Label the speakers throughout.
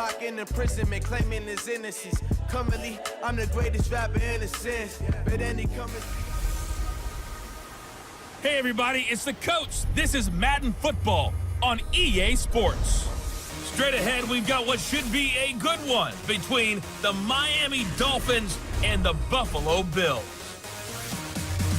Speaker 1: Pac in imprisonment, claiming his innocence. Currently, I'm the greatest rapper in a sense. But then he coming.
Speaker 2: Hey everybody, it's the coach. This is Madden Football on EA Sports. Straight ahead, we've got what should be a good one between the Miami Dolphins and the Buffalo Bills.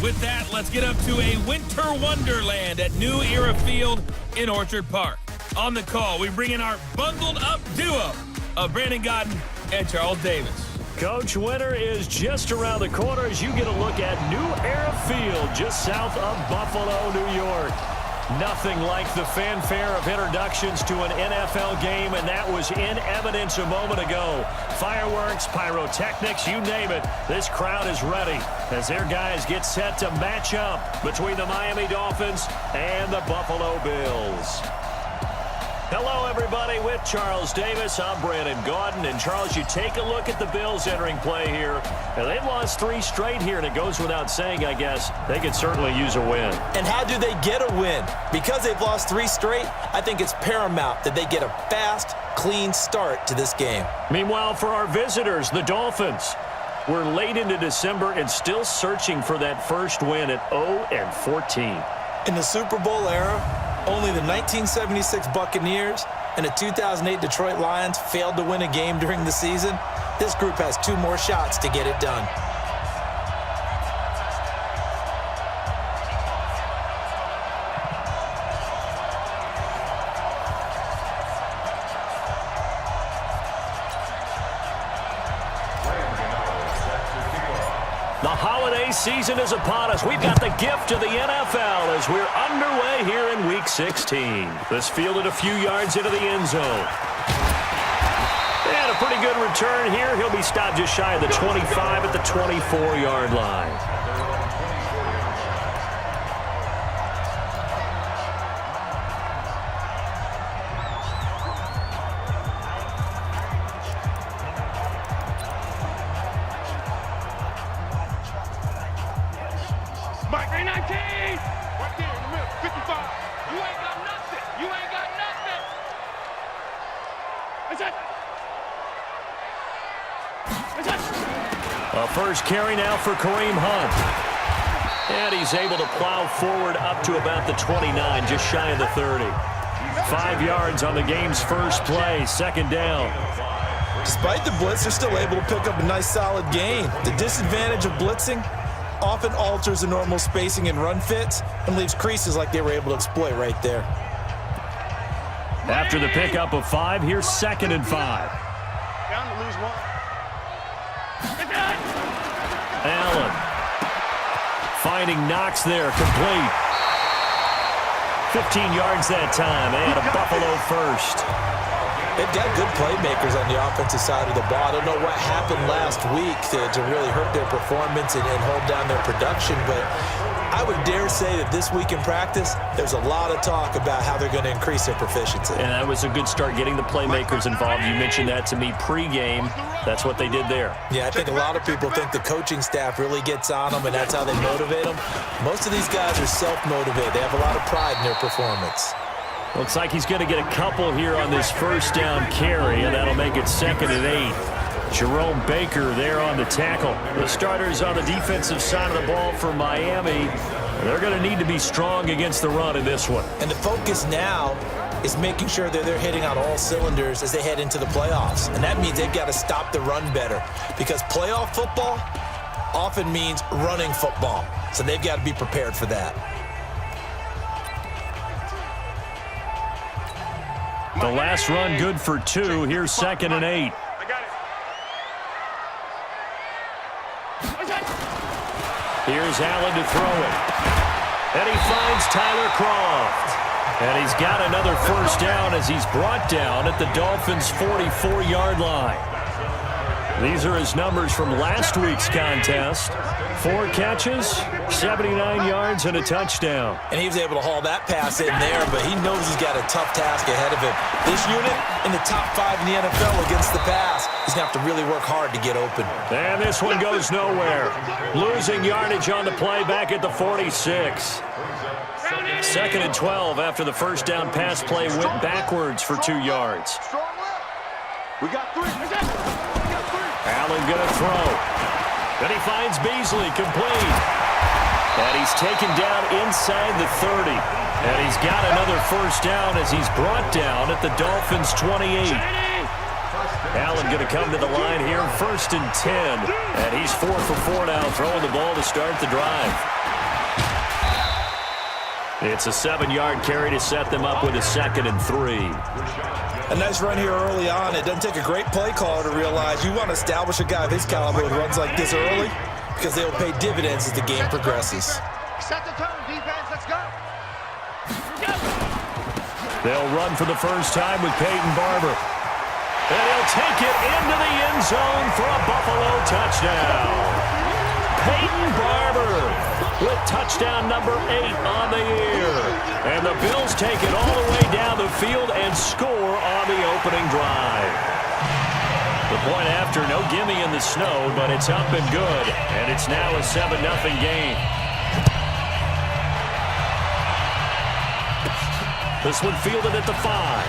Speaker 2: With that, let's get up to a winter wonderland at New Era Field in Orchard Park. On the call, we bring in our bundled up duo of Brandon Gaudin and Charles Davis.
Speaker 3: Coach, winter is just around the corner as you get a look at New Era Field just south of Buffalo, New York. Nothing like the fanfare of introductions to an NFL game, and that was in evidence a moment ago. Fireworks, pyrotechnics, you name it. This crowd is ready as their guys get set to match up between the Miami Dolphins and the Buffalo Bills. Hello, everybody. With Charles Davis, I'm Brandon Gaudin. And, Charles, you take a look at the Bills entering play here. And they've lost 3 straight here, and it goes without saying, I guess, they could certainly use a win.
Speaker 4: And how do they get a win? Because they've lost 3 straight, I think it's paramount that they get a fast, clean start to this game.
Speaker 3: Meanwhile, for our visitors, the Dolphins, we're late into December and still searching for that first win at 0-14.
Speaker 4: In the Super Bowl era, only the 1976 Buccaneers and the 2008 Detroit Lions failed to win a game during the season. This group has 2 more shots to get it done.
Speaker 3: The holiday season is upon us. We've got the gift of the NFL as we're underway here in Week 16. This fielded a few yards into the end zone. And a pretty good return here. He'll be stopped just shy of the 25 at the 24-yard line. A first carry now for Kareem Hunt. And he's able to plow forward up to about the 29, just shy of the 30. 5 yards on the game's first play, second down.
Speaker 4: Despite the blitz, they're still able to pick up a nice solid gain. The disadvantage of blitzing often alters the normal spacing and run fits and leaves creases like they were able to exploit right there.
Speaker 3: After the pickup of 5, here's 2nd and 5.
Speaker 5: Down to lose 1.
Speaker 3: Allen finding Knox there, complete. 15 yards that time, and a Buffalo first.
Speaker 4: They've got good playmakers on the offensive side of the ball. I don't know what happened last week to really hurt their performance and hold down their production, but I would dare say that this week in practice, there's a lot of talk about how they're going to increase their proficiency.
Speaker 3: And that was a good start, getting the playmakers involved. You mentioned that to me pregame. That's what they did there.
Speaker 4: Yeah, I think a lot of people think the coaching staff really gets on them, and that's how they motivate them. Most of these guys are self-motivated. They have a lot of pride in their performance.
Speaker 3: Looks like he's going to get a couple here on this first down carry, and that'll make it 2nd and 8. Jerome Baker there on the tackle. The starters on the defensive side of the ball for Miami. They're going to need to be strong against the run in this one.
Speaker 4: And the focus now is making sure that they're hitting on all cylinders as they head into the playoffs. And that means they've got to stop the run better, because playoff football often means running football. So they've got to be prepared for that.
Speaker 3: The last run good for 2. Here's 2nd and 8. Here's Allen to throw it. And he finds Tyler Kroft. And he's got another first down as he's brought down at the Dolphins' 44-yard line. These are his numbers from last week's contest. 4 catches, 79 yards, and a touchdown.
Speaker 4: And he was able to haul that pass in there, but he knows he's got a tough task ahead of him. This unit in the top 5 in the NFL against the pass. He's going to have to really work hard to get open.
Speaker 3: And this one goes nowhere. Losing yardage on the play back at the 46. 2nd and 12 after the first down pass play went backwards for 2 yards.
Speaker 5: We got three.
Speaker 3: Allen going to throw. Then he finds Beasley, complete. And he's taken down inside the 30. And he's got another first down as he's brought down at the Dolphins' 28. Allen going to come to the line here, 1st and 10. And he's 4 for 4 now, throwing the ball to start the drive. It's a 7-yard carry to set them up with a 2nd and 3.
Speaker 4: A nice run here early on. It doesn't take a great play caller to realize you want to establish a guy of his caliber who runs like this early because they will pay dividends as the game progresses.
Speaker 5: Set the tone, defense. Let's go.
Speaker 3: They'll run for the first time with Peyton Barber. And he'll take it into the end zone for a Buffalo touchdown. Peyton Barber with touchdown number 8 on the year. And the Bills take it all the way down the field and score on the opening drive. The point after, no gimme in the snow, but it's up and good. And it's now a 7-0 game. This one fielded at the 5.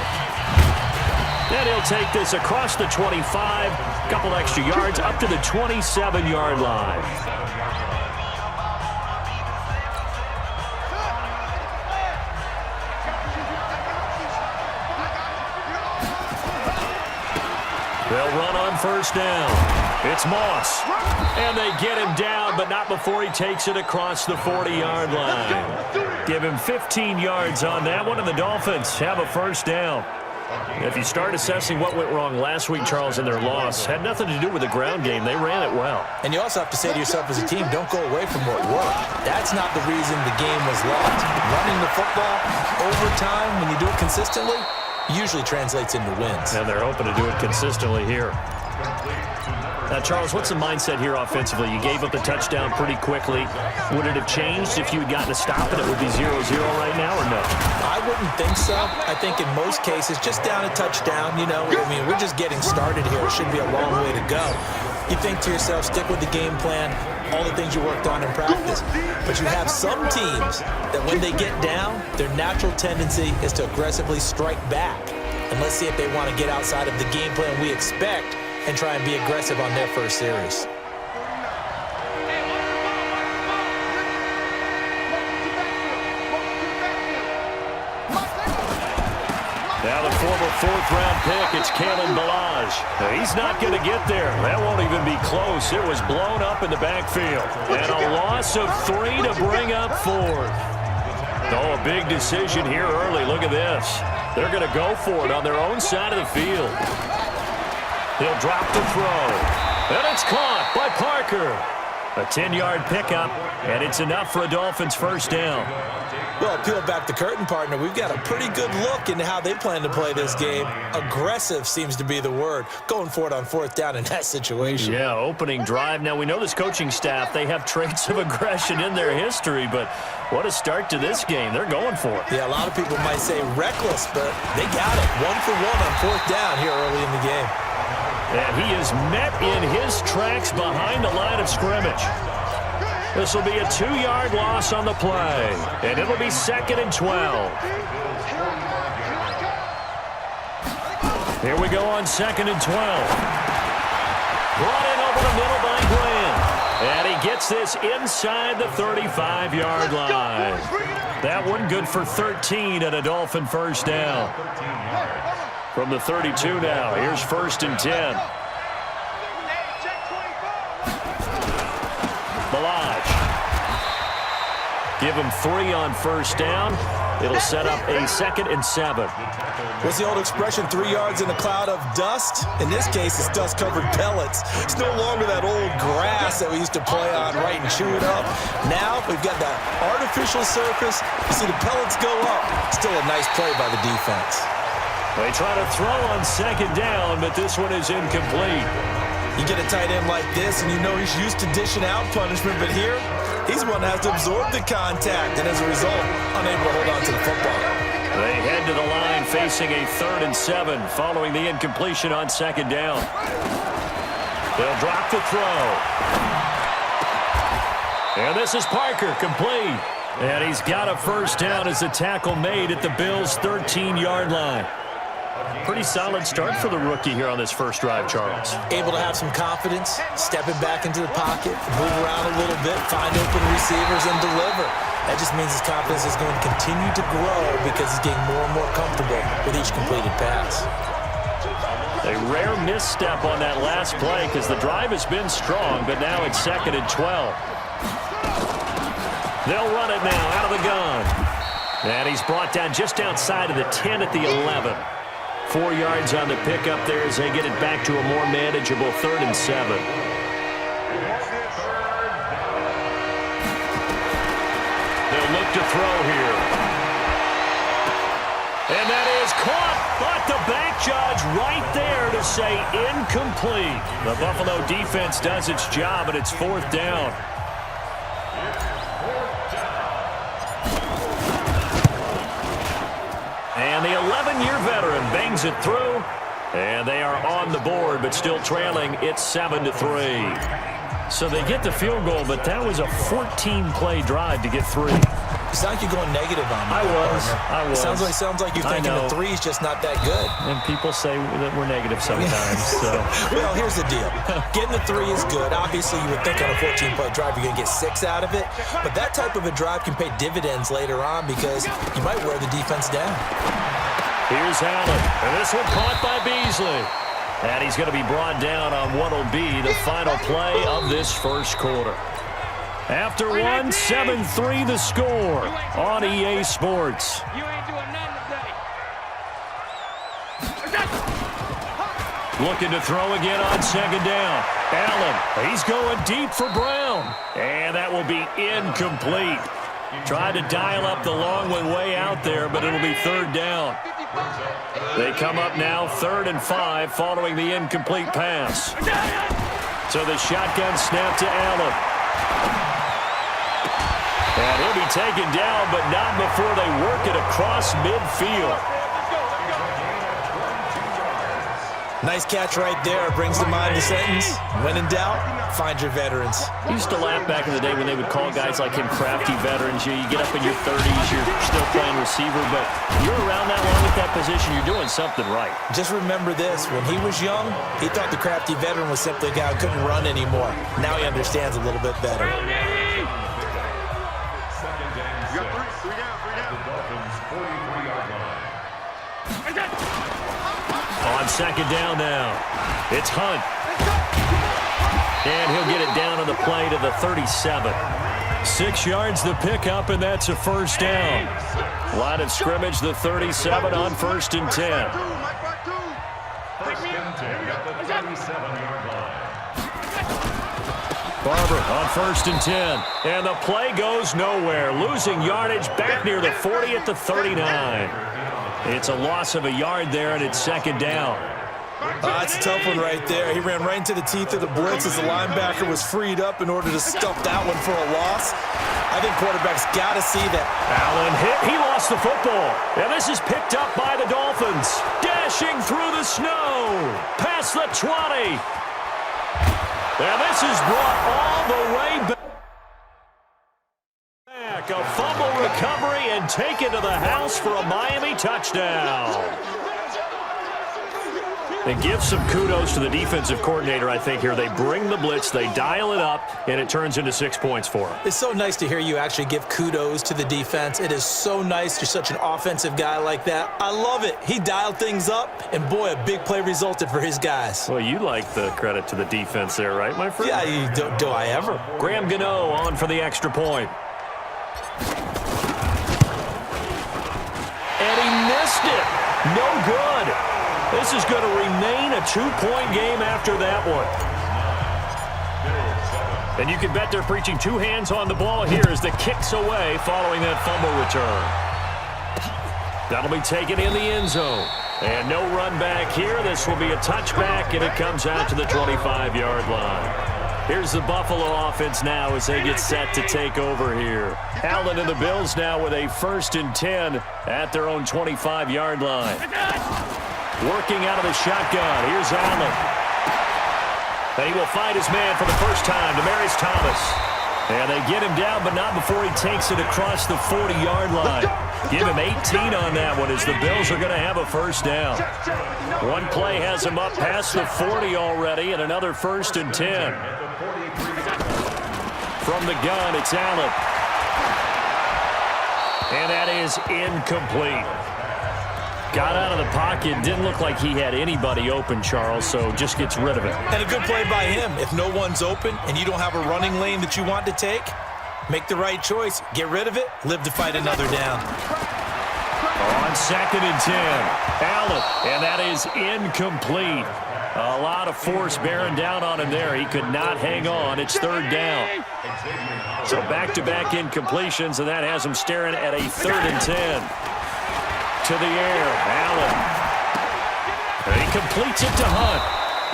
Speaker 3: And he'll take this across the 25, couple extra yards up to the 27-yard line. They'll run on first down. It's Moss. And they get him down, but not before he takes it across the 40-yard line. Give him 15 yards on that one, and the Dolphins have a first down. If you start assessing what went wrong last week, Charles, in their loss, had nothing to do with the ground game. They ran it well.
Speaker 4: And you also have to say to yourself as a team, don't go away from what worked. That's not the reason the game was lost. Running the football over time, when you do it consistently, usually translates into wins.
Speaker 3: And they're hoping to do it consistently here. Now, Charles, what's the mindset here offensively? You gave up the touchdown pretty quickly. Would it have changed if you had gotten a stop and it would be 0-0 right now, or no?
Speaker 4: I wouldn't think so. I think in most cases, just down a touchdown, you know, I mean, we're just getting started here. It shouldn't be a long way to go. You think to yourself, stick with the game plan, all the things you worked on in practice. But you have some teams that when they get down, their natural tendency is to aggressively strike back. And let's see if they want to get outside of the game plan we expect and try and be aggressive on their first series.
Speaker 3: Now the former 4th-round pick, it's Kalen Ballage. He's not going to get there. That won't even be close. It was blown up in the backfield. And a loss of 3 to bring up 4th. Oh, a big decision here early. Look at this. They're going to go for it on their own side of the field. He'll drop the throw. And it's caught by Parker. A 10-yard pickup, and it's enough for a Dolphins first down.
Speaker 4: Well, peel back the curtain, partner. We've got a pretty good look into how they plan to play this game. Aggressive seems to be the word. Going for it on 4th down in that situation.
Speaker 3: Yeah, opening drive. Now, we know this coaching staff, they have traits of aggression in their history, but what a start to this game. They're going for it.
Speaker 4: Yeah, a lot of people might say reckless, but they got it. 1 for 1 on 4th down here early in the game.
Speaker 3: And he is met in his tracks behind the line of scrimmage. This will be a 2-yard loss on the play, and it'll be 2nd and 12. Here we go on 2nd and 12. Brought in over the middle by Graham. And he gets this inside the 35-yard line. That one good for 13 and a Dolphin first down. From the 32 now, here's 1st and 10. Ballage. Give him 3 on first down. It'll set up a 2nd and 7.
Speaker 4: What's the old expression, 3 yards in a cloud of dust? In this case, it's dust-covered pellets. It's no longer that old grass that we used to play on, right, and chew it up. Now, we've got that artificial surface. You see the pellets go up. Still a nice play by the defense.
Speaker 3: They try to throw on 2nd down, but this one is incomplete.
Speaker 4: You get a tight end like this, and you know he's used to dishing out punishment, but here, he's one that has to absorb the contact, and as a result, unable to hold on to the football.
Speaker 3: They head to the line facing a 3rd and 7 following the incompletion on 2nd down. They'll drop the throw. And this is Parker, complete. And he's got a first down as the tackle made at the Bills' 13-yard line. Pretty solid start for the rookie here on this first drive, Charles.
Speaker 4: Able to have some confidence, stepping back into the pocket, move around a little bit, find open receivers, and deliver. That just means his confidence is going to continue to grow because he's getting more and more comfortable with each completed pass.
Speaker 3: A rare misstep on that last play because the drive has been strong, but now it's 2nd and 12. They'll run it now out of the gun. And he's brought down just outside of the 10 at the 11. 4 yards on the pickup there as they get it back to a more manageable 3rd and 7. They'll look to throw here. And that is caught, but the back judge right there to say incomplete. The Buffalo defense does its job, and it's 4th down. And the 11-year veteran bangs it through, and they are on the board, but still trailing. It's 7-3. So they get the field goal, but that was a 14-play drive to get 3.
Speaker 4: It's not like you're going negative on me.
Speaker 3: I was.
Speaker 4: Sounds like you're thinking the 3's just not that good.
Speaker 3: And people say that we're negative sometimes. So.
Speaker 4: Well, here's the deal. Getting the 3 is good. Obviously, you would think on a 14-play drive you're going to get 6 out of it. But that type of a drive can pay dividends later on because you might wear the defense down.
Speaker 3: Here's Allen. And this one caught by Beasley. And he's going to be brought down on what will be the final play of this first quarter. After 1, 7-3 the score on EA Sports.
Speaker 6: You ain't doing nothing today.
Speaker 3: Looking to throw again on 2nd down. Allen, he's going deep for Brown. And that will be incomplete. Tried to dial up the long one way out there, but it'll be 3rd down. They come up now 3rd and 5 following the incomplete pass. So the shotgun snap to Allen. And he'll be taken down, but not before they work it across midfield.
Speaker 4: Nice catch right there. Brings to mind the sentence, when in doubt, find your veterans.
Speaker 3: I used to laugh back in the day when they would call guys like him crafty veterans. You get up in your 30s, you're still playing receiver, but you're around that long at that position, you're doing something right.
Speaker 4: Just remember this. When he was young, he thought the crafty veteran was simply a guy who couldn't run anymore. Now he understands a little bit better.
Speaker 3: On 2nd down now, it's Hunt. And he'll get it down on the play to the 37. 6 yards the pickup, and that's a 1st down. Line of scrimmage, the 37 on 1st and 10. Barber on 1st and 10. And the play goes nowhere. Losing yardage back near the 40 at the 39. It's a loss of a yard there, and it's 2nd down.
Speaker 4: That's a tough one right there. He ran right into the teeth of the blitz as the linebacker was freed up in order to stuff that one for a loss. I think quarterbacks got to see that.
Speaker 3: Allen hit. He lost the football. And this is picked up by the Dolphins. Dashing through the snow. Past the 20. And this is brought all the way back. A fumble recovery and taken to the house for a Miami touchdown. And give some kudos to the defensive coordinator, I think, here. They bring the blitz, they dial it up, and it turns into 6 points for them.
Speaker 4: It's so nice to hear you actually give kudos to the defense. It is so nice. You're such an offensive guy like that. I love it. He dialed things up, and boy, a big play resulted for his guys.
Speaker 3: Well, you like the credit to the defense there, right, my friend?
Speaker 4: Yeah, do I ever?
Speaker 3: Graham Gano on for the extra point. And he missed it. No good. This is going to remain a 2-point game after that one. And you can bet they're preaching 2 hands on the ball here as the kick's away following that fumble return. That'll be taken in the end zone. And no run back here. This will be a touchback, and it comes out to the 25-yard line. Here's the Buffalo offense now as they get set to take over here. Allen and the Bills now with a 1st and 10 at their own 25-yard line. Working out of the shotgun. Here's Allen. And he will find his man for the first time, Demaryius Thomas. And they get him down, but not before he takes it across the 40-yard line. Give him 18 on that one as the Bills are going to have a first down. One play has him up past the 40 already, and another 1st and 10. From the gun, it's Allen. And that is incomplete. Got out of the pocket. Didn't look like he had anybody open, Charles, so just gets rid of it.
Speaker 4: And a good play by him. If no one's open and you don't have a running lane that you want to take, make the right choice. Get rid of it. Live to fight another down.
Speaker 3: On 2nd and 10, Allen, and that is incomplete. A lot of force bearing down on him there. He could not hang on. It's 3rd down. So back-to-back incompletions, and that has him staring at a 3rd and 10. To the air, Allen. He completes it to Hunt.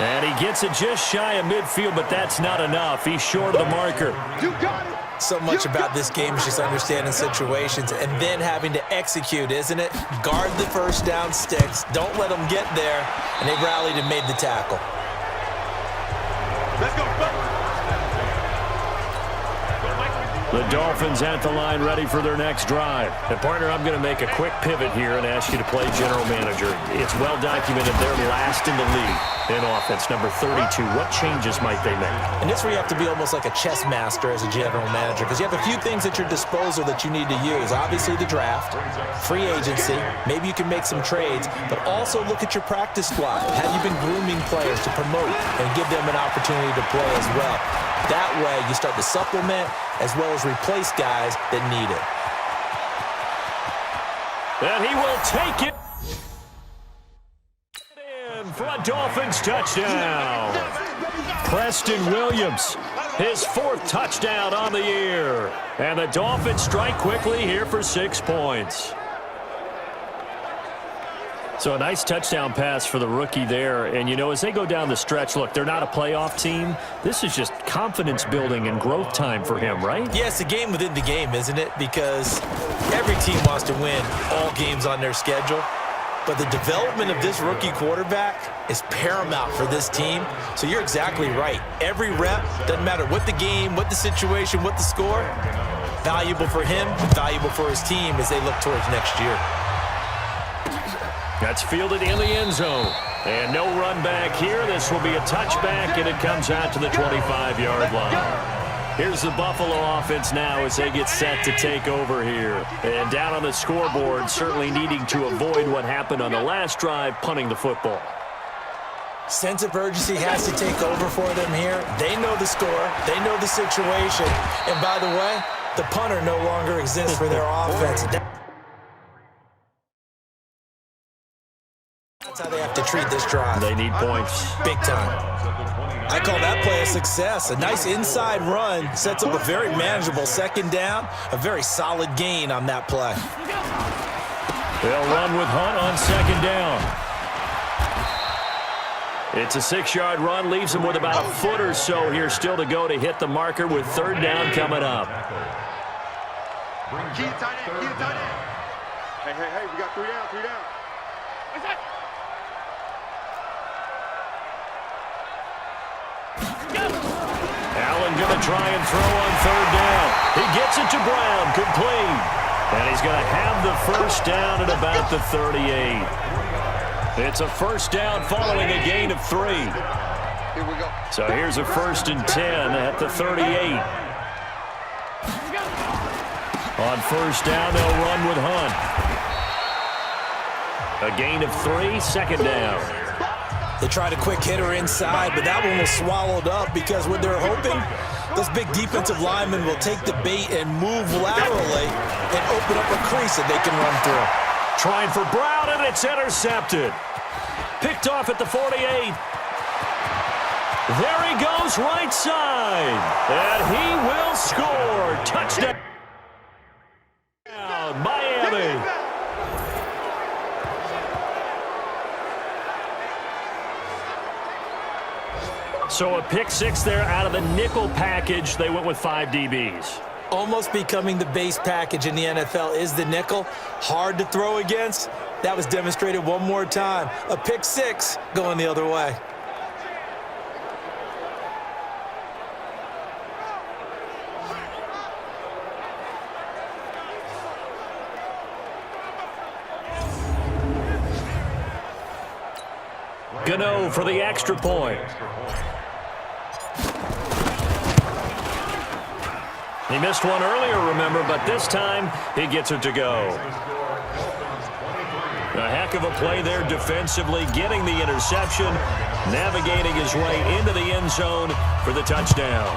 Speaker 3: And he gets it just shy of midfield, but that's not enough. He's short of the marker.
Speaker 5: You got it.
Speaker 4: So much about this game is just understanding situations and then having to execute, isn't it? Guard the first down sticks. Don't let them get there. And they rallied and made the tackle.
Speaker 5: Let's go.
Speaker 3: The Dolphins at the line ready for their next drive. And, partner, I'm going to make a quick pivot here and ask you to play general manager. It's well documented they're last in the league in offense, number 32. What changes might they make?
Speaker 4: And this is where you have to be almost like a chess master as a general manager because you have a few things at your disposal that you need to use. Obviously the draft, free agency, maybe you can make some trades, but also look at your practice squad. Have you been grooming players to promote and give them an opportunity to play as well? That way you start to supplement as well as replace guys that need it.
Speaker 3: And he will take it in for a Dolphins touchdown. Preston Williams, his 4th touchdown on the year. And the Dolphins strike quickly here for 6 points. So a nice touchdown pass for the rookie there. And, you know, as they go down the stretch, look, they're not a playoff team. This is just confidence building and growth time for him, right?
Speaker 4: Yeah, it's a game within the game, isn't it? Because every team wants to win all games on their schedule. But the development of this rookie quarterback is paramount for this team. So you're exactly right. Every rep, doesn't matter what the game, what the situation, what the score, valuable for him, valuable for his team as they look towards next year.
Speaker 3: That's fielded in the end zone. And no run back here. This will be a touchback, and it comes out to the 25-yard line. Here's the Buffalo offense now as they get set to take over here. And down on the scoreboard, certainly needing to avoid what happened on the last drive, punting the football.
Speaker 4: Sense of urgency has to take over for them here. They know the score. They know the situation. And by the way, the punter no longer exists for their offense. That's how they have to treat this drive.
Speaker 3: They need points.
Speaker 4: Big time. I call that play a success. A nice inside run sets up a very manageable 2nd down. A very solid gain on that play.
Speaker 3: They'll run with Hunt on 2nd down. It's a 6-yard run. Leaves him with about a foot or so here still to go to hit the marker with 3rd down coming up.
Speaker 5: Key to tight end. Key to tight end. Hey, we got 3 down. 3 down. What's that?
Speaker 3: Allen going to try and throw on 3rd down. He gets it to Brown, complete. And he's going to have the first down at about the 38. It's a first down following a gain of 3.
Speaker 5: Here we go.
Speaker 3: So here's a 1st and 10 at the 38. On 1st down, they'll run with Hunt. A gain of 3, 2nd down.
Speaker 4: They tried a quick hitter inside, but that one was swallowed up because what they're hoping, those big defensive linemen will take the bait and move laterally and open up a crease that they can run through.
Speaker 3: Trying for Brown, and it's intercepted. Picked off at the 48. There he goes, right side. And he will score. Touchdown, Miami. So a pick 6 there out of the nickel package. They went with 5 DBs.
Speaker 4: Almost becoming the base package in the NFL is the nickel. Hard to throw against. That was demonstrated one more time. A pick 6 going the other way.
Speaker 3: Gano for the extra point. He missed one earlier, remember, but this time he gets it to go. A heck of a play there defensively, getting the interception, navigating his way into the end zone for the touchdown.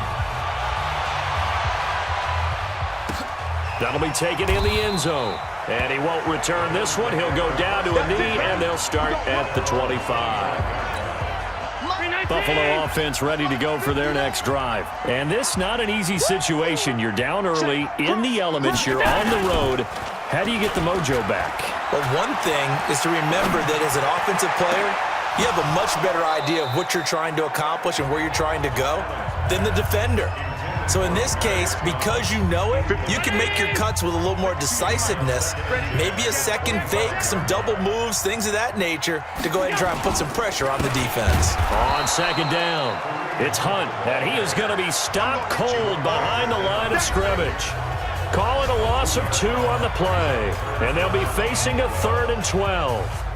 Speaker 3: That'll be taken in the end zone. And he won't return this one. He'll go down to a knee, and they'll start at the 25. Buffalo offense ready to go for their next drive. And this not an easy situation. You're down early, in the elements, you're on the road. How do you get the mojo back?
Speaker 4: Well, one thing is to remember that as an offensive player, you have a much better idea of what you're trying to accomplish and where you're trying to go than the defender. So in this case, because you know it, you can make your cuts with a little more decisiveness, maybe a second fake, some double moves, things of that nature, to go ahead and try and put some pressure on the defense.
Speaker 3: On second down, it's Hunt, and he is going to be stopped cold behind the line of scrimmage. Call it a loss of 2 on the play, and they'll be facing a 3rd and 12.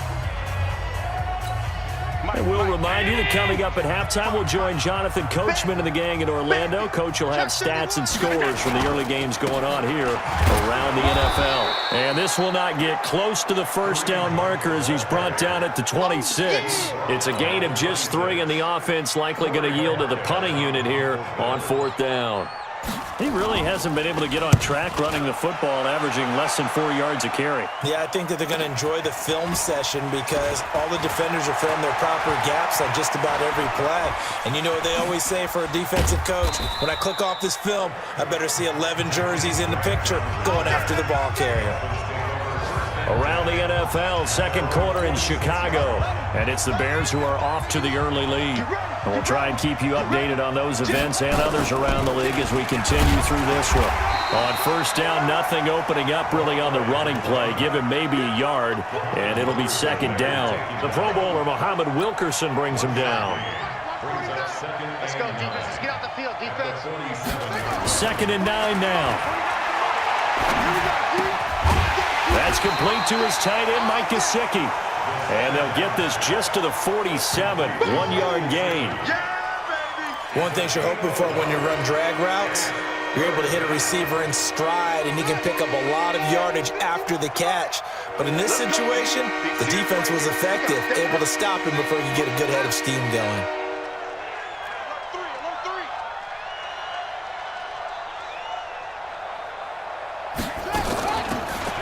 Speaker 3: And we'll remind you that coming up at halftime, we'll join Jonathan Coachman and the gang in Orlando. Coach will have stats and scores from the early games going on here around the NFL. And this will not get close to the first down marker as he's brought down at the 26. It's a gain of just 3, and the offense likely going to yield to the punting unit here on 4th down. He really hasn't been able to get on track running the football and averaging less than 4 yards a carry.
Speaker 4: Yeah, I think that they're going to enjoy the film session because all the defenders are filling their proper gaps on just about every play. And you know what they always say for a defensive coach? When I click off this film, I better see 11 jerseys in the picture going after the ball carrier.
Speaker 3: Around the NFL, second quarter in Chicago. And it's the Bears who are off to the early lead. And we'll try and keep you updated on those events and others around the league as we continue through this one. On first down, nothing opening up really on the running play. Give him maybe a yard, and it'll be second down. The Pro Bowler, Muhammad Wilkerson, brings him down.
Speaker 5: Let's go, defense. Let's get out the field, defense.
Speaker 3: 2nd and 9 now. That's complete to his tight end, Mike Gesicki. And they'll get this just to the 47, 1-yard gain.
Speaker 4: One thing you're hoping for when you run drag routes, you're able to hit a receiver in stride, and he can pick up a lot of yardage after the catch. But in this situation, the defense was effective, able to stop him before he could get a good head of steam going.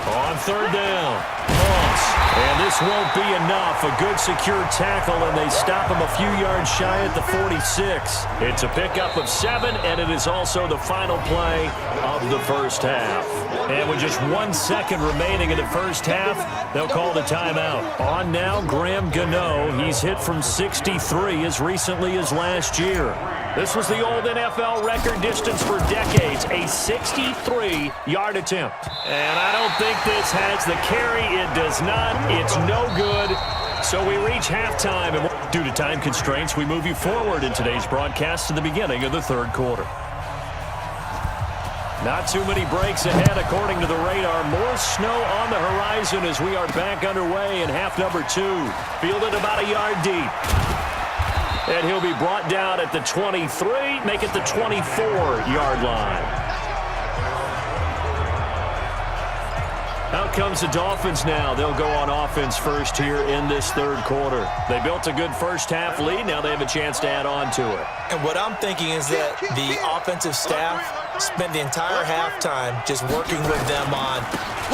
Speaker 3: On 3rd down, Moss. And this won't be enough. A good secure tackle, and they stop him a few yards shy at the 46. It's a pickup of 7, and it is also the final play of the first half. And with just 1 second remaining in the first half, they'll call the timeout. On now, Graham Gano. He's hit from 63 as recently as last year. This was the old NFL record distance for decades, a 63-yard attempt. And I don't think this has the carry. It does not. It's no good. So we reach halftime, and due to time constraints, we move you forward in today's broadcast to the beginning of the 3rd quarter. Not too many breaks ahead according to the radar. More snow on the horizon as we are back underway in half number 2. Fielded about a yard deep. And he'll be brought down at the 23, make it the 24-yard line. Out comes the Dolphins now. They'll go on offense first here in this 3rd quarter. They built a good first half lead. Now they have a chance to add on to it.
Speaker 4: And what I'm thinking is that the offensive staff spent the entire halftime just working with them on,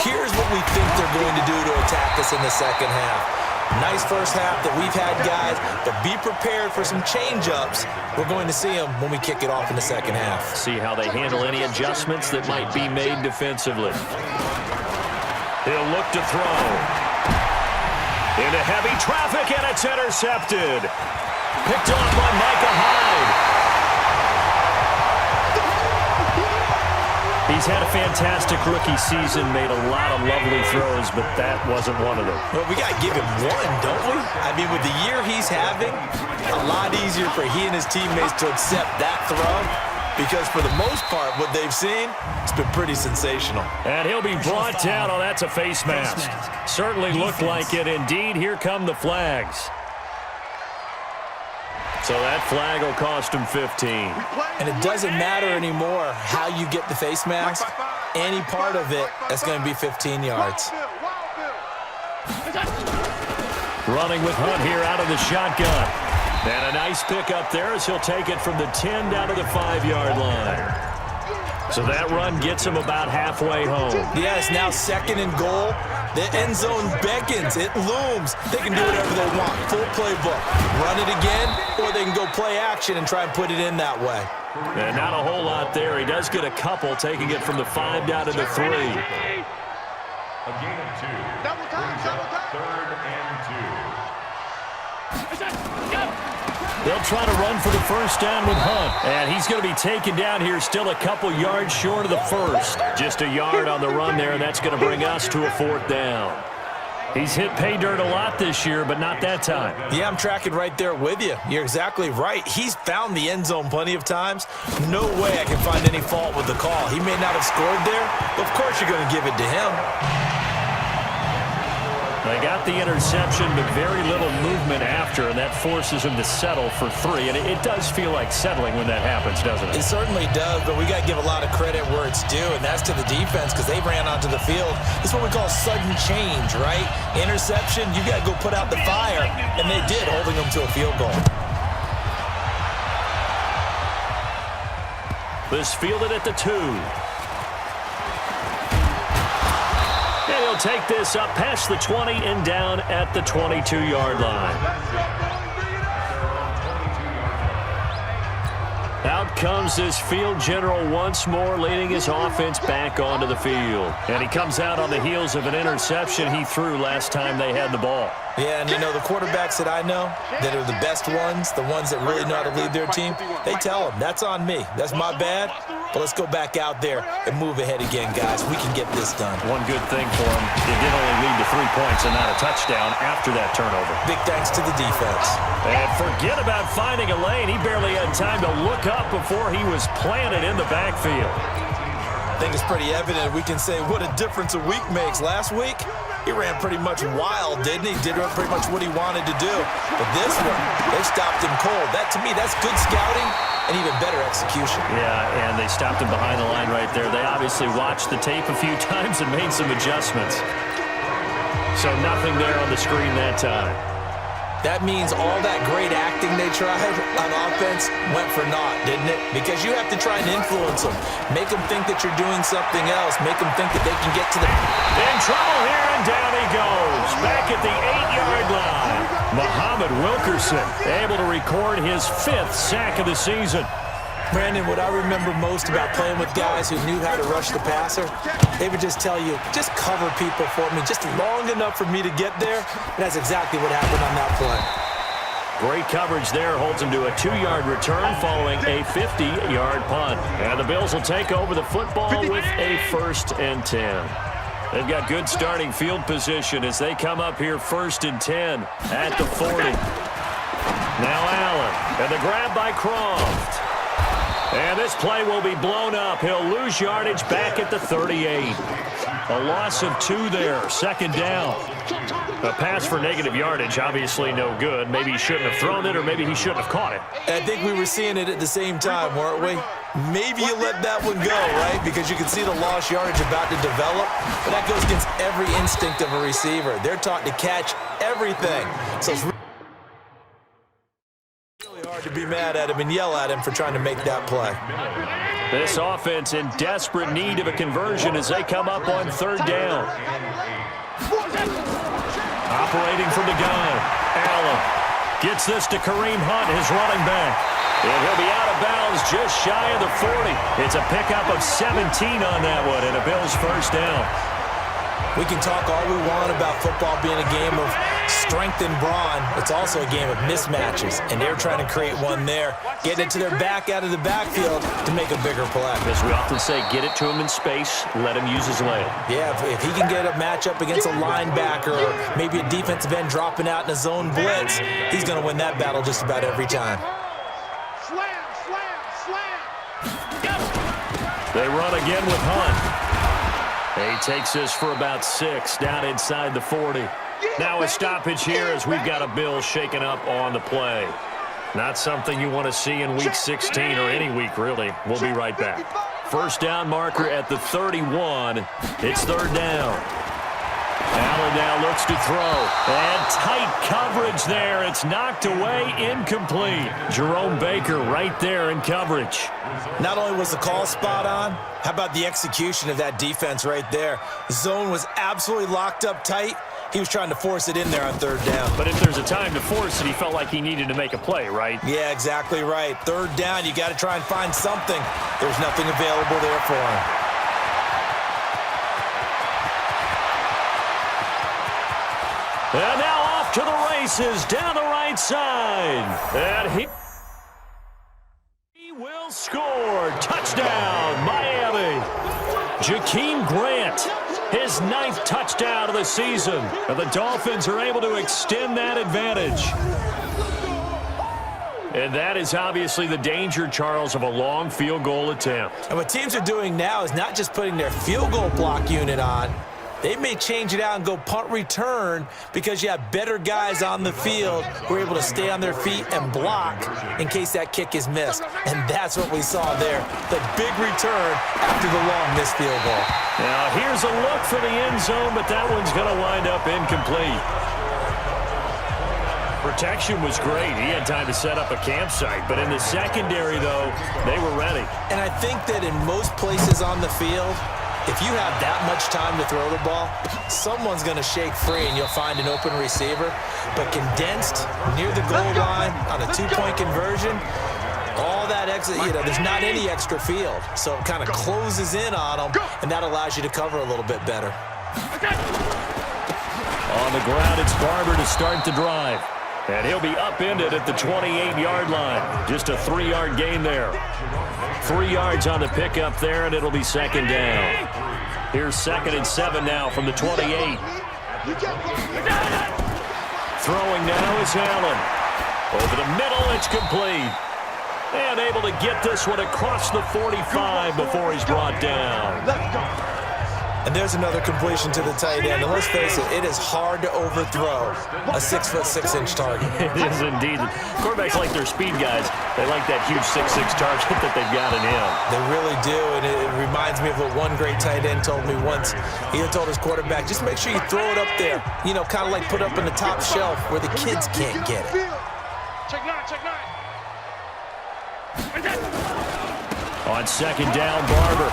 Speaker 4: here's what we think they're going to do to attack us in the second half. Nice first half that we've had, guys, but be prepared for some change-ups. We're going to see them when we kick it off in the second half.
Speaker 3: See how they handle any adjustments that might be made defensively. He'll look to throw. Into heavy traffic, and it's intercepted. Picked off by Micah Hyde. He's had a fantastic rookie season, made a lot of lovely throws, but that wasn't one of them.
Speaker 4: Well, we got to give him one, don't we? I mean, with the year he's having, a lot easier for he and his teammates to accept that throw because for the most part, what they've seen, it's been pretty sensational.
Speaker 3: And he'll be brought down. Oh, that's a face mask. Certainly looked like it. Indeed, here come the flags. So that flag will cost him 15.
Speaker 4: And it doesn't matter anymore how you get the face mask. Any part of it, that's going to be 15 yards.
Speaker 3: Running with Hunt here out of the shotgun. And a nice pickup there as he'll take it from the 10 down to the 5-yard line. So that run gets him about halfway home.
Speaker 4: Yeah, it's now 2nd and goal. The end zone beckons. It looms. They can do whatever they want. Full playbook. Run it again, or they can go play action and try and put it in that way.
Speaker 3: And not a whole lot there. He does get a couple, taking it from the 5 down to the 3.
Speaker 5: A gain of 2. Double time. 3rd and 2.
Speaker 3: They'll try to run for the first down with Hunt. And he's going to be taken down here still a couple yards short of the first. Just a yard on the run there, and that's going to bring us to a 4th down. He's hit pay dirt a lot this year, but not that time.
Speaker 4: Yeah, I'm tracking right there with you. You're exactly right. He's found the end zone plenty of times. No way I can find any fault with the call. He may not have scored there, but of course you're going to give it to him.
Speaker 3: They got the interception, but very little movement after, and that forces him to settle for 3. And it does feel like settling when that happens, doesn't it?
Speaker 4: It certainly does, but we got to give a lot of credit where it's due, and that's to the defense because they ran onto the field. It's what we call sudden change, right? Interception, you got to go put out the fire, and they did, holding them to a field goal.
Speaker 3: This fielded at the 2. And he'll take this up past the 20 and down at the 22-yard line. Out comes this field general once more, leading his offense back onto the field. And he comes out on the heels of an interception he threw last time they had the ball.
Speaker 4: Yeah, and you know, the quarterbacks that I know that are the best ones, the ones that really know how to lead their team, they tell them, that's on me. That's my bad. But let's go back out there and move ahead again, guys. We can get this done.
Speaker 3: One good thing for him, it did only lead to 3 points and not a touchdown after that turnover.
Speaker 4: Big thanks to the defense.
Speaker 3: And forget about finding a lane. He barely had time to look up before he was planted in the backfield.
Speaker 4: I think it's pretty evident. We can say what a difference a week makes. Last week, he ran pretty much wild, didn't he? Did pretty much what he wanted to do. But this one, they stopped him cold. That, to me, that's good scouting and even better execution.
Speaker 3: Yeah, and they stopped him behind the line right there. They obviously watched the tape a few times and made some adjustments. So nothing there on the screen that time.
Speaker 4: That means all that great acting they tried on offense went for naught, didn't it? Because you have to try and influence them. Make them think that you're doing something else. Make them think that they can get to the...
Speaker 3: In trouble here, and down he goes. Back at the 8-yard line. Muhammad Wilkerson able to record his 5th sack of the season.
Speaker 4: Brandon, what I remember most about playing with guys who knew how to rush the passer, they would just tell you, just cover people for me, just long enough for me to get there. And that's exactly what happened on that play.
Speaker 3: Great coverage there, holds him to a 2-yard return following a 50-yard punt. And the Bills will take over the football with a 1st and 10. They've got good starting field position as they come up here 1st and 10 at the 40. Now Allen, and the grab by Croft. And this play will be blown up. He'll lose yardage back at the 38. A loss of 2 there, 2nd down. A pass for negative yardage, obviously no good. Maybe he shouldn't have thrown it, or maybe he shouldn't have caught it.
Speaker 4: I think we were seeing it at the same time, weren't we? Maybe you let that one go, right? Because you can see the lost yardage about to develop. But that goes against every instinct of a receiver. They're taught to catch everything. So it's to be mad at him and yell at him for trying to make that play.
Speaker 3: This offense in desperate need of a conversion as they come up on 3rd down. Operating from the gun, Allen gets this to Kareem Hunt, his running back. And he'll be out of bounds just shy of the 40. It's a pickup of 17 on that one and a Bills 1st down.
Speaker 4: We can talk all we want about football being a game of strength and brawn. It's also a game of mismatches, and they're trying to create one there, getting it to their back out of the backfield to make a bigger play.
Speaker 3: As we often say, get it to him in space, let him use his leg.
Speaker 4: Yeah, if he can get a matchup against a linebacker or maybe a defensive end dropping out in a zone blitz, he's going to win that battle just about every time.
Speaker 5: Slam, slam, slam.
Speaker 3: They run again with Hunt. He takes this for about 6 down inside the 40. Now a stoppage here as we've got a Bill shaken up on the play. Not something you want to see in Week 16 or any week, really. We'll be right back. First down marker at the 31. It's third down. Allen now looks to throw. And tight coverage there. It's knocked away, incomplete. Jerome Baker right there in coverage.
Speaker 4: Not only was the call spot on, how about the execution of that defense right there? The zone was absolutely locked up tight. He was trying to force it in there on third down.
Speaker 3: But if there's a time to force it, he felt like he needed to make a play, right?
Speaker 4: Yeah, exactly right. Third down, you got to try and find something. There's nothing available there for him.
Speaker 3: And now off to the races down the right side. And he will score. Touchdown, Miami. Jakeem Grant, his 9th touchdown of the season. And the Dolphins are able to extend that advantage. And that is obviously the danger, Charles, of a long field goal attempt.
Speaker 4: And what teams are doing now is not just putting their field goal block unit on. They may change it out and go punt return because you have better guys on the field who are able to stay on their feet and block in case that kick is missed. And that's what we saw there, the big return after the long missed field goal.
Speaker 3: Now here's a look for the end zone, but that one's going to wind up incomplete. Protection was great. He had time to set up a campsite. But in the secondary, though, they were ready.
Speaker 4: And I think that in most places on the field, if you have that much time to throw the ball, someone's going to shake free and you'll find an open receiver. But condensed near the goal line on a 2-point conversion, all that exit, there's not any extra field. So it kind of closes in on them, and that allows you to cover a little bit better.
Speaker 3: On the ground, it's Barber to start the drive. And he'll be upended at the 28-yard line. Just a 3-yard gain there. 3 yards on the pickup there, and it'll be second down. Here's 2nd and 7 now from the 28. Throwing now is Allen. Over the middle, it's complete. And able to get this one across the 45 before he's brought down.
Speaker 4: And there's another completion to the tight end. And let's face it, it is hard to overthrow a 6'6" target.
Speaker 3: It is indeed. Quarterbacks like their speed guys. They like that huge 6'6" target that they've got in him.
Speaker 4: They really do, and it reminds me of what one great tight end told me once. He told his quarterback, just make sure you throw it up there, kind of like put up in the top shelf where the kids can't get it.
Speaker 5: Check nine.
Speaker 3: On second down, Barber.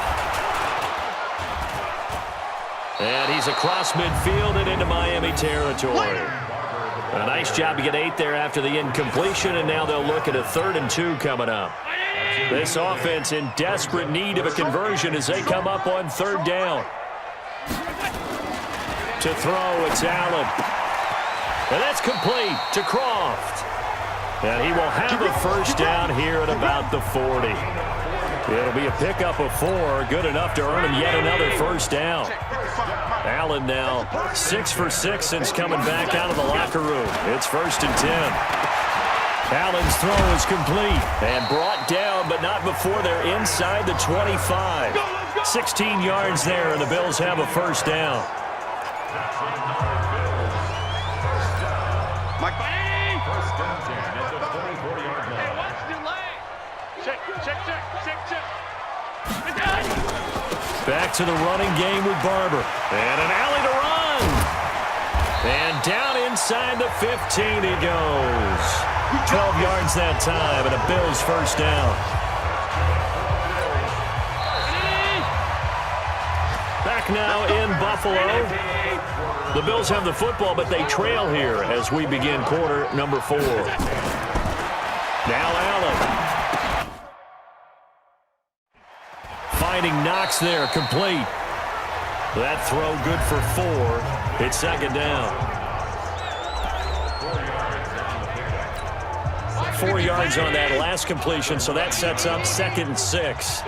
Speaker 3: And he's across midfield and into Miami territory. A nice job to get 8 there after the incompletion, and now they'll look at a 3rd and 2 coming up. This offense in desperate need of a conversion as they come up on 3rd down. To throw, it's Allen. And that's complete to Croft. And he will have a first down here at about the 40. It'll be a pickup of 4, good enough to earn him yet another first down. Allen now 6 for 6 since coming back out of the locker room. It's 1st and 10. Allen's throw is complete and brought down, but not before they're inside the 25. 16 yards there, and the Bills have a first down. Back to the running game with Barber. And an alley to run. And down inside the 15 he goes. 12 yards that time, and a Bills first down. Back now in Buffalo. The Bills have the football, but they trail here as we begin quarter number 4. Now Allen. Finding Knox there, complete. That throw good for 4. It's second down. 4 yards on that last completion, so that sets up 2nd and 6.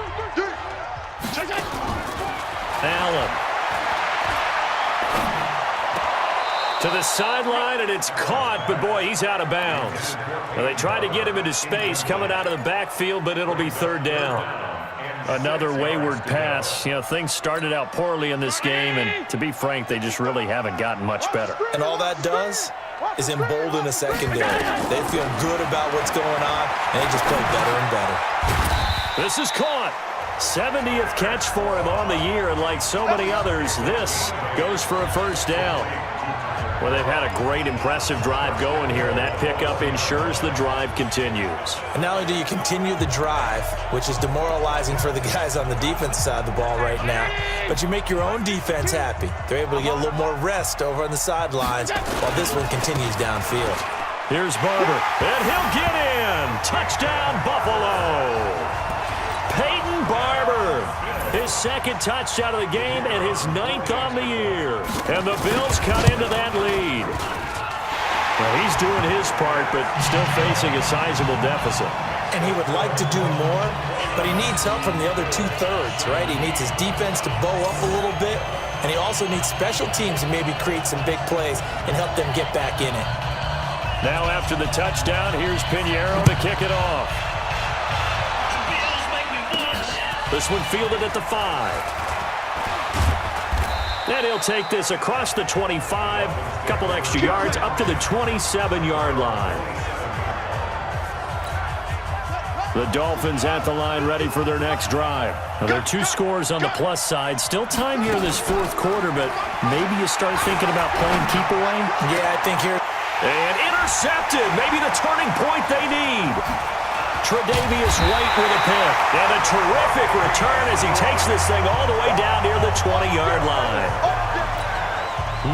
Speaker 3: Allen. To the sideline, and it's caught, but boy, he's out of bounds. Well, they tried to get him into space coming out of the backfield, but it'll be 3rd down. Another wayward pass. Things started out poorly in this game, and to be frank, they just really haven't gotten much better.
Speaker 4: And all that does, is embolden the secondary. They feel good about what's going on, and they just play better and better.
Speaker 3: This is caught. 70th catch for him on the year, and like so many others, this goes for a first down. Well, they've had a great, impressive drive going here, and that pickup ensures the drive continues.
Speaker 4: And not only do you continue the drive, which is demoralizing for the guys on the defensive side of the ball right now, but you make your own defense happy. They're able to get a little more rest over on the sidelines while this one continues downfield.
Speaker 3: Here's Barber, and he'll get in. Touchdown, Buffalo. Peyton Barber, his second touchdown of the game and his 9th on the year. And the Bills cut into that lead. Well, he's doing his part, but still facing a sizable deficit.
Speaker 4: And he would like to do more, but he needs help from the other 2/3, right? He needs his defense to bow up a little bit, and he also needs special teams to maybe create some big plays and help them get back in it.
Speaker 3: Now after the touchdown, here's Pinheiro to kick it off. This one fielded at the 5. And he'll take this across the 25, a couple extra yards, up to the 27-yard line. The Dolphins at the line, ready for their next drive. Now, there are 2 scores on the plus side. Still time here in this 4th quarter, but maybe you start thinking about playing keep away?
Speaker 4: Yeah, I think here.
Speaker 3: And intercepted, maybe the turning point they need. Tre'Davious White with a pick. And a terrific return as he takes this thing all the way down near the 20-yard line.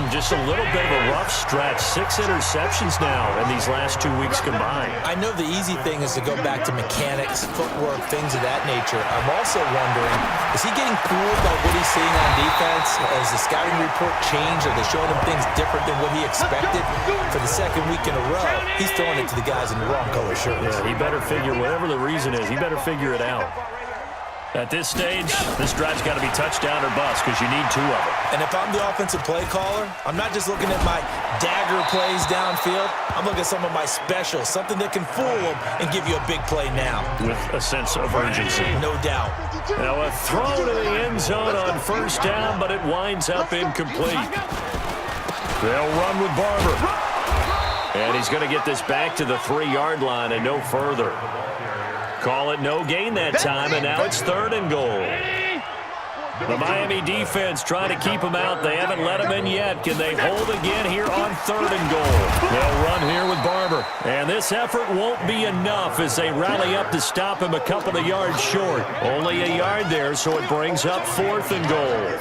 Speaker 3: Just a little bit of a rough stretch. 6 interceptions now in these last 2 weeks combined.
Speaker 4: I know the easy thing is to go back to mechanics, footwork, things of that nature. I'm also wondering, is he getting fooled by what he's seeing on defense? Has the scouting report changed? Are they showing him things different than what he expected? For the 2nd week in a row, he's throwing it to the guys in the wrong color shirts.
Speaker 3: Yeah, he better figure, whatever the reason is, he better figure it out. At this stage, this drive's got to be touchdown or bust because you need 2 of them.
Speaker 4: And if I'm the offensive play caller, I'm not just looking at my dagger plays downfield. I'm looking at some of my specials, something that can fool them and give you a big play now.
Speaker 3: With a sense of urgency.
Speaker 4: No doubt.
Speaker 3: Now a throw to the end zone on first down, but it winds up incomplete. They'll run with Barber. And he's going to get this back to the 3-yard line and no further. Call it no gain that time, and now it's 3rd and goal. The Miami defense trying to keep him out. They haven't let him in yet. Can they hold again here on 3rd and goal? They'll run here with Barber. And this effort won't be enough as they rally up to stop him a couple of yards short. Only a yard there, so it brings up 4th and goal.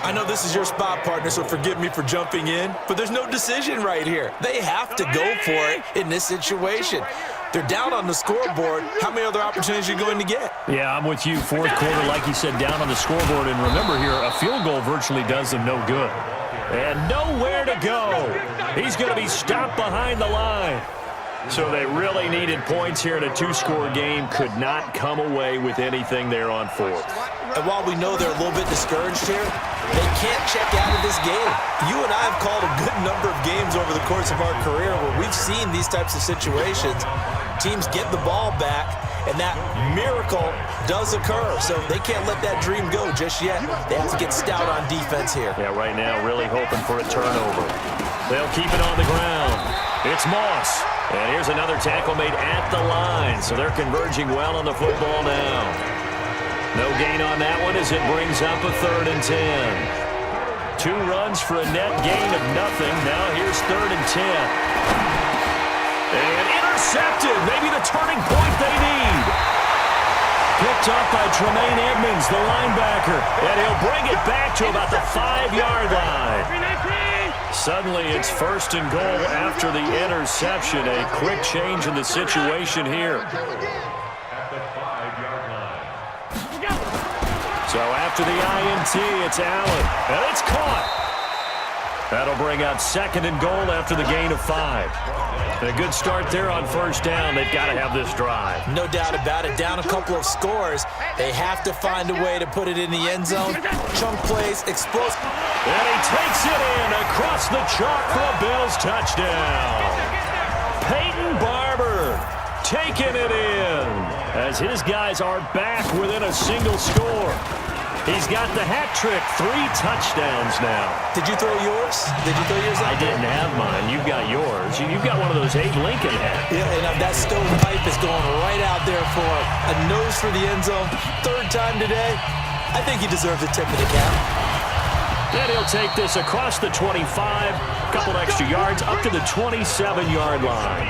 Speaker 4: I know this is your spot, partner, so forgive me for jumping in, but there's no decision right here. They have to go for it in this situation. They're down on the scoreboard. How many other opportunities are you going to get?
Speaker 3: Yeah, I'm with you. 4th quarter, like you said, down on the scoreboard. And remember here, a field goal virtually does them no good. And nowhere to go. He's going to be stopped behind the line. So they really needed points here in a 2-score game. Could not come away with anything there on 4th.
Speaker 4: And while we know they're a little bit discouraged here, they can't check out of this game. You and I have called a good number of games over the course of our career where we've seen these types of situations. Teams get the ball back, and that miracle does occur. So they can't let that dream go just yet. They have to get stout on defense here.
Speaker 3: Yeah, right now really hoping for a turnover. They'll keep it on the ground. It's Moss. And here's another tackle made at the line. So they're converging well on the football now. No gain on that one as it brings up a 3rd and 10. 2 runs for a net gain of nothing. Now here's 3rd and 10. And intercepted. Maybe the turning point they need. Picked up by Tremaine Edmonds, the linebacker. And he'll bring it back to about the 5-yard line. Suddenly it's 1st and goal after the interception. A quick change in the situation here. So after the INT, it's Allen. And it's caught. That'll bring out 2nd and goal after the gain of 5. A good start there on 1st down. They've got to have this drive.
Speaker 4: No doubt about it. Down a couple of scores. They have to find a way to put it in the end zone. Chunk plays, explosive.
Speaker 3: And he takes it in across the chalk for a Bills touchdown. Peyton Barber taking it in as his guys are back within a single score. He's got the hat trick. 3 touchdowns now.
Speaker 4: Did you throw yours? Did you throw yours out
Speaker 3: I didn't have mine. You've got yours. You've got one of those Abe Lincoln hats.
Speaker 4: Yeah, and that stovepipe is going right out there for a nose for the end zone. 3rd time today. I think he deserves a tip of the cap.
Speaker 3: Then he'll take this across the 25, a couple extra yards, up to the 27-yard line.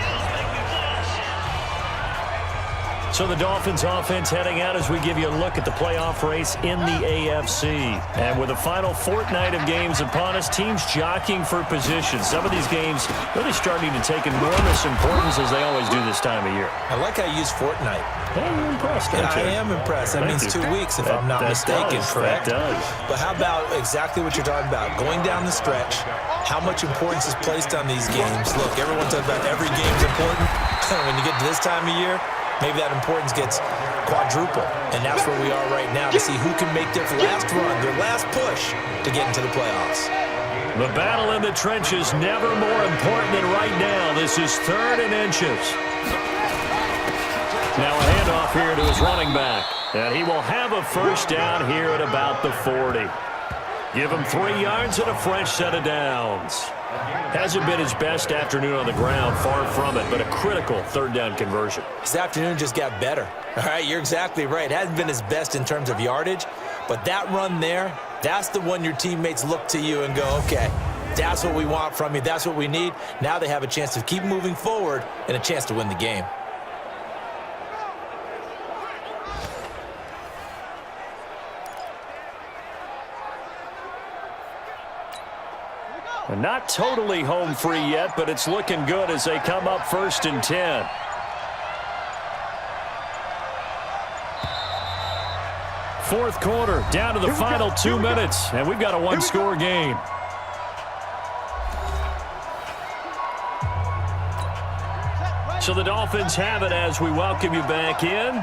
Speaker 3: So the Dolphins offense heading out as we give you a look at the playoff race in the AFC. And with the final fortnight of games upon us, teams jockeying for position. Some of these games really starting to take enormous importance as they always do this time of year.
Speaker 4: I like how you use fortnight.
Speaker 3: Hey, you're impressed, aren't you?
Speaker 4: I am impressed. That means 2 weeks, if I'm not mistaken, correct?
Speaker 3: That does.
Speaker 4: But how about exactly what you're talking about? Going down the stretch, how much importance is placed on these games? Look, everyone talks about every game's important. When you get to this time of year, maybe that importance gets quadruple. And that's where we are right now to see who can make their last run, their last push to get into the playoffs.
Speaker 3: The battle in the trenches never more important than right now. This is 3rd and inches. Now a handoff here to his running back. And he will have a first down here at about the 40. Give him 3 yards and a fresh set of downs. Hasn't been his best afternoon on the ground, far from it, but a critical 3rd down conversion.
Speaker 4: His afternoon just got better. All right, you're exactly right. Hasn't been his best in terms of yardage, but that run there, that's the one your teammates look to you and go, okay, that's what we want from you. That's what we need. Now they have a chance to keep moving forward and a chance to win the game.
Speaker 3: Not totally home free yet, but it's looking good as they come up 1st and 10. Fourth quarter, down to the final 2 minutes, and we've got a 1-score game. So the Dolphins have it as we welcome you back in.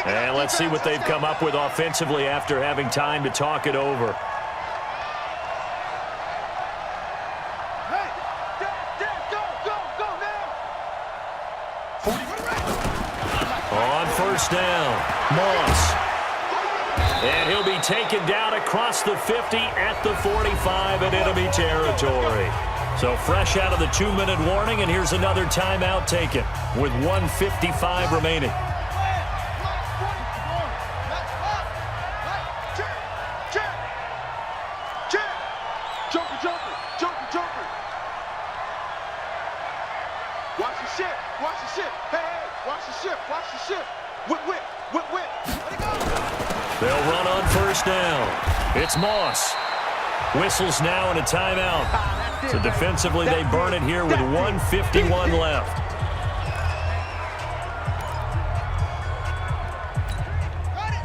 Speaker 3: And let's see what they've come up with offensively after having time to talk it over. On 1st down, Moss. And he'll be taken down across the 50 at the 45 in enemy territory. So fresh out of the 2-minute warning, and here's another timeout taken with 1:55 remaining.
Speaker 5: Watch the ship. Watch the ship. Hey, watch the ship. Watch the ship. Whip. Let it go.
Speaker 3: They'll run on 1st down. It's Moss. Whistles now and a timeout. So defensively, they burn it here with 1:51 left.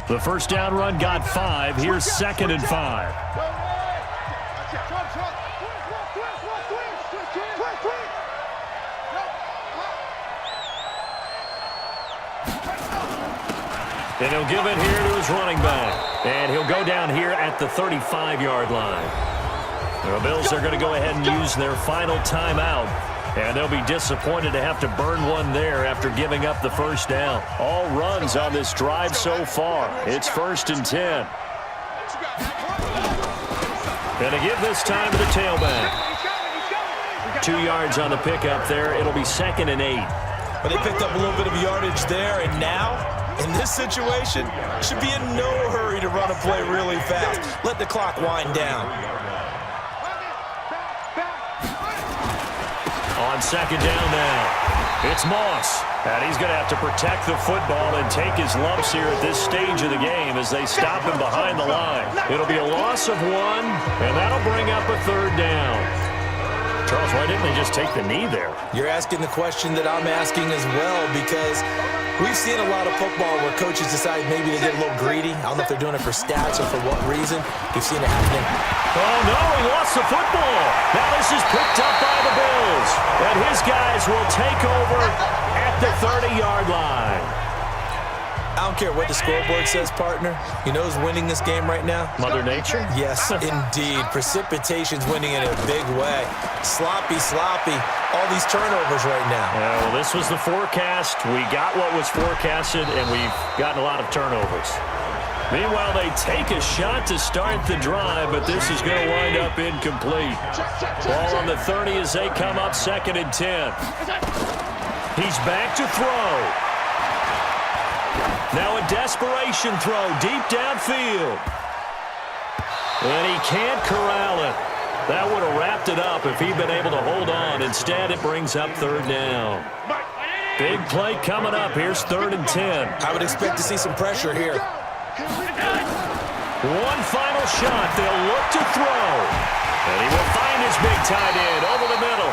Speaker 3: The 1st down run got 5. Here's 2nd and 5. And he'll give it here to his running back. And he'll go down here at the 35-yard line. The Bills are going to go ahead and use their final timeout. And they'll be disappointed to have to burn one there after giving up the 1st down. All runs on this drive so far. It's 1st and 10. And to give this time to the tailback. 2 yards on the pickup there. It'll be 2nd and 8.
Speaker 4: But they picked up a little bit of yardage there, and now, in this situation, should be in no hurry to run a play really fast. Let the clock wind down.
Speaker 3: On 2nd down now, it's Moss. And he's going to have to protect the football and take his lumps here at this stage of the game as they stop him behind the line. It'll be a loss of 1, and that'll bring up a 3rd down. Charles, why didn't they just take the knee there?
Speaker 4: You're asking the question that I'm asking as well, because we've seen a lot of football where coaches decide maybe they get a little greedy. I don't know if they're doing it for stats or for what reason. We've seen it happening.
Speaker 3: Oh, no, he lost the football. Now this is picked up by the Bills. And his guys will take over at the 30-yard line.
Speaker 4: I don't care what the scoreboard says, partner. You know who's winning this game right now?
Speaker 3: Mother Nature?
Speaker 4: Yes, indeed. Precipitation's winning in a big way. Sloppy. All these turnovers right now.
Speaker 3: Yeah, well, this was the forecast. We got what was forecasted, and we've gotten a lot of turnovers. Meanwhile, they take a shot to start the drive, but this is going to wind up incomplete. Ball on the 30 as they come up 2nd and 10. He's back to throw. Now a desperation throw deep downfield. And he can't corral it. That would have wrapped it up if he'd been able to hold on. Instead, it brings up 3rd down. Big play coming up. Here's 3rd and 10.
Speaker 4: I would expect to see some pressure here.
Speaker 3: One final shot. They'll look to throw. And he will find his big tight end over the middle.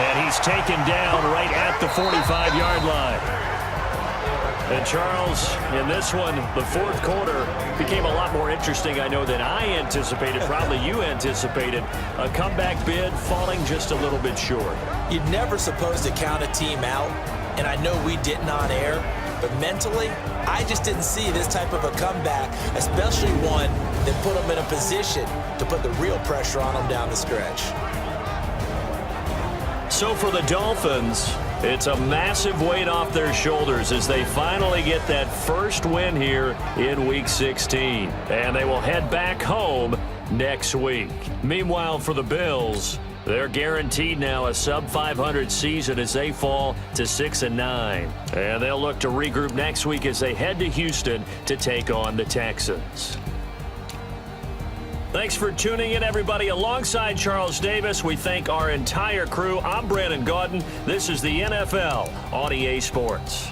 Speaker 3: And he's taken down right at the 45-yard line. And Charles, in this one, the 4th quarter became a lot more interesting, I know, than I anticipated. Probably you anticipated. A comeback bid falling just a little bit short.
Speaker 4: You're never supposed to count a team out, and I know we didn't on air, but mentally, I just didn't see this type of a comeback, especially one that put them in a position to put the real pressure on them down the stretch.
Speaker 3: So for the Dolphins, it's a massive weight off their shoulders as they finally get that first win here in Week 16. And they will head back home next week. Meanwhile, for the Bills, they're guaranteed now a sub-500 season as they fall to 6-9. And they'll look to regroup next week as they head to Houston to take on the Texans. Thanks for tuning in, everybody. Alongside Charles Davis, we thank our entire crew. I'm Brandon Gaudin. This is the NFL on EA Sports.